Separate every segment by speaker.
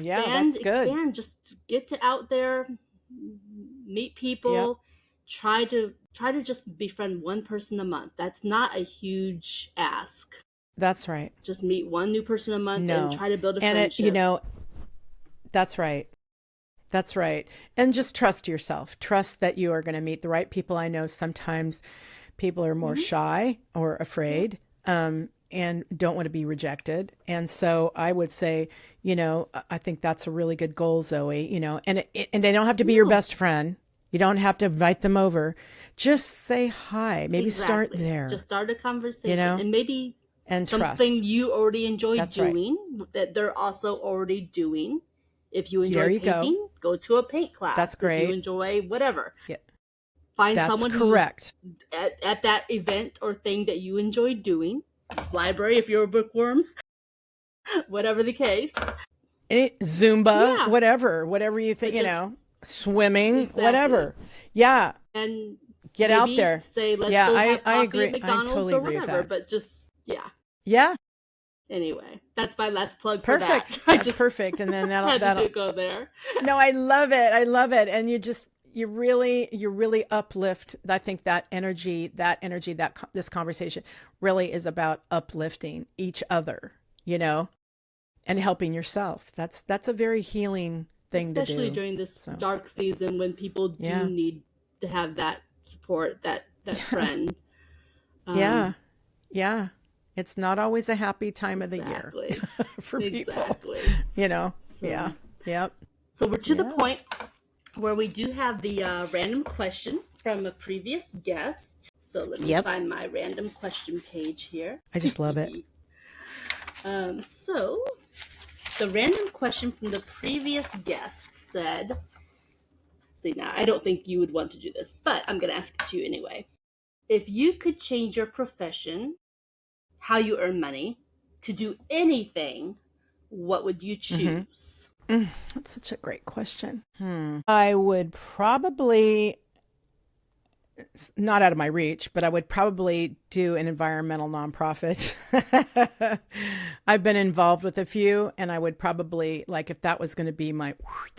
Speaker 1: Wow. Yeah, that's good.
Speaker 2: expand, just get to out there, meet
Speaker 1: Yep.
Speaker 2: people, try to just befriend one person a month. That's not a huge ask.
Speaker 1: That's right.
Speaker 2: Just meet one new person a month and
Speaker 1: No.
Speaker 2: try to build a
Speaker 1: And
Speaker 2: friendship.
Speaker 1: that's right. That's right. And just trust yourself. Trust that you are going to meet the right people. I know sometimes people are more
Speaker 2: Hmm.
Speaker 1: shy or
Speaker 2: Yeah.
Speaker 1: afraid, and don't want to be rejected. And so I would say, I think that's a really good goal, Zoe, and they don't have to be your
Speaker 2: No,
Speaker 1: best friend. You don't have to invite them over. Just say hi. Maybe start
Speaker 2: exactly. Just
Speaker 1: there,
Speaker 2: start a
Speaker 1: you
Speaker 2: conversation
Speaker 1: know,
Speaker 2: and maybe
Speaker 1: and
Speaker 2: something
Speaker 1: trust.
Speaker 2: you already enjoy
Speaker 1: That's right.
Speaker 2: doing that they're also already doing. If you
Speaker 1: There
Speaker 2: enjoy
Speaker 1: you go.
Speaker 2: painting, go to a paint
Speaker 1: That's
Speaker 2: class. If you
Speaker 1: great.
Speaker 2: enjoy whatever,
Speaker 1: Yeah,
Speaker 2: find
Speaker 1: that's
Speaker 2: someone who's
Speaker 1: correct.
Speaker 2: at that event or thing that you enjoy doing. Library if you're a bookworm, whatever the case.
Speaker 1: Zumba,
Speaker 2: Yeah,
Speaker 1: whatever you think,
Speaker 2: but just
Speaker 1: swimming,
Speaker 2: exactly.
Speaker 1: whatever. Yeah,
Speaker 2: And
Speaker 1: get out
Speaker 2: maybe
Speaker 1: there.
Speaker 2: say, let's
Speaker 1: Yeah,
Speaker 2: go
Speaker 1: I,
Speaker 2: have
Speaker 1: I
Speaker 2: coffee at
Speaker 1: agree. I
Speaker 2: McDonald's
Speaker 1: totally
Speaker 2: or
Speaker 1: agree with
Speaker 2: whatever.
Speaker 1: that.
Speaker 2: But just, yeah.
Speaker 1: Yeah,
Speaker 2: Anyway, that's my last plug for that.
Speaker 1: perfect.
Speaker 2: I
Speaker 1: That's
Speaker 2: just
Speaker 1: perfect. And then
Speaker 2: had
Speaker 1: that'll,
Speaker 2: to go there.
Speaker 1: no, I love it. I love it. And you really uplift. I think this conversation really is about uplifting each other, you know, and helping yourself. That's a very healing thing to
Speaker 2: Especially
Speaker 1: do.
Speaker 2: during this
Speaker 1: So,
Speaker 2: dark season when people do
Speaker 1: yeah.
Speaker 2: need to have that support, that friend.
Speaker 1: Yeah.
Speaker 2: Um,
Speaker 1: Yeah. It's not always a happy time of the year
Speaker 2: exactly.
Speaker 1: for people,
Speaker 2: Exactly.
Speaker 1: you know?
Speaker 2: So,
Speaker 1: Yeah. Yep.
Speaker 2: so we're to the
Speaker 1: Yeah.
Speaker 2: point where we do have the random question from a previous guest. So let me
Speaker 1: Yep.
Speaker 2: find my random question page here.
Speaker 1: I just love it.
Speaker 2: So the random question from the previous guest said, see, now I don't think you would want to do this, but I'm going to ask it to you anyway. If you could change your profession, how you earn money, to do anything, what would you
Speaker 1: Mm-hmm.
Speaker 2: choose?
Speaker 1: That's such a great question. I would probably, not out of my reach, but I would probably do an environmental nonprofit. I've been involved with a few, and I would probably, like, if that was going to be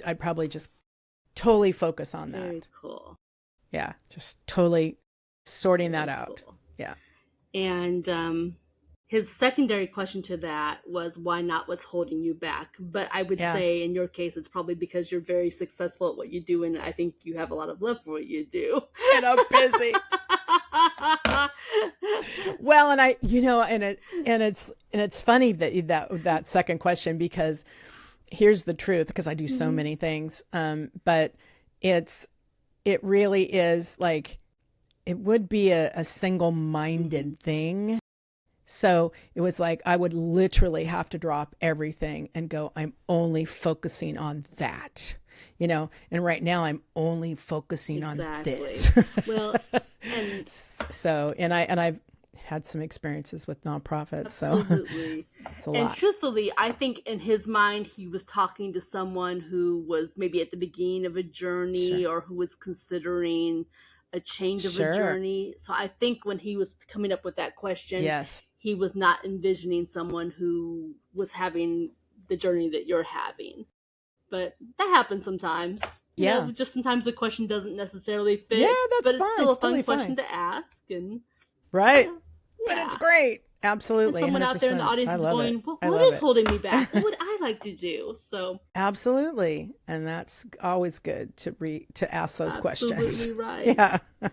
Speaker 1: I'd probably just totally focus on
Speaker 2: Very
Speaker 1: that.
Speaker 2: cool.
Speaker 1: Yeah. Just totally sorting that
Speaker 2: Very
Speaker 1: out.
Speaker 2: cool.
Speaker 1: Yeah.
Speaker 2: And his secondary question to that was, why not, what's holding you back? But I would
Speaker 1: Yeah.
Speaker 2: say in your case, it's probably because you're very successful at what you do, and I think you have a lot of love for what you do.
Speaker 1: And I'm busy. Well, and I, and it's funny that second question, because here's the truth, because I do so
Speaker 2: Mhm.
Speaker 1: many things. But it's it really is like, it would be a
Speaker 2: Mhm.
Speaker 1: single-minded thing. So it was like I would literally have to drop everything and go, I'm only focusing on that, and right now I'm only focusing on
Speaker 2: Exactly.
Speaker 1: this.
Speaker 2: Well, and
Speaker 1: So, and I've had some experiences with nonprofits, so
Speaker 2: absolutely.
Speaker 1: it's a
Speaker 2: And
Speaker 1: lot.
Speaker 2: truthfully, I think in his mind, he was talking to someone who was maybe at the beginning of a
Speaker 1: Sure.
Speaker 2: journey or who was considering a change of a
Speaker 1: Sure.
Speaker 2: journey. So I think when he was coming up with that question,
Speaker 1: Yes.
Speaker 2: he was not envisioning someone who was having the journey that you're having. But that happens sometimes.
Speaker 1: Yeah.
Speaker 2: Just sometimes the question doesn't necessarily
Speaker 1: Yeah,
Speaker 2: fit,
Speaker 1: that's
Speaker 2: but it's
Speaker 1: fine.
Speaker 2: still
Speaker 1: It's
Speaker 2: a fun
Speaker 1: totally fine.
Speaker 2: question to ask. And
Speaker 1: Right. But it's
Speaker 2: yeah.
Speaker 1: great.
Speaker 2: And
Speaker 1: Absolutely.
Speaker 2: someone out there in the
Speaker 1: 100%.
Speaker 2: audience
Speaker 1: I
Speaker 2: is
Speaker 1: love it.
Speaker 2: going, well,
Speaker 1: I
Speaker 2: what
Speaker 1: love
Speaker 2: is
Speaker 1: it.
Speaker 2: holding me back? What would I like to do? So,
Speaker 1: Absolutely. And that's always good to ask those questions.
Speaker 2: absolutely
Speaker 1: Yeah.
Speaker 2: right.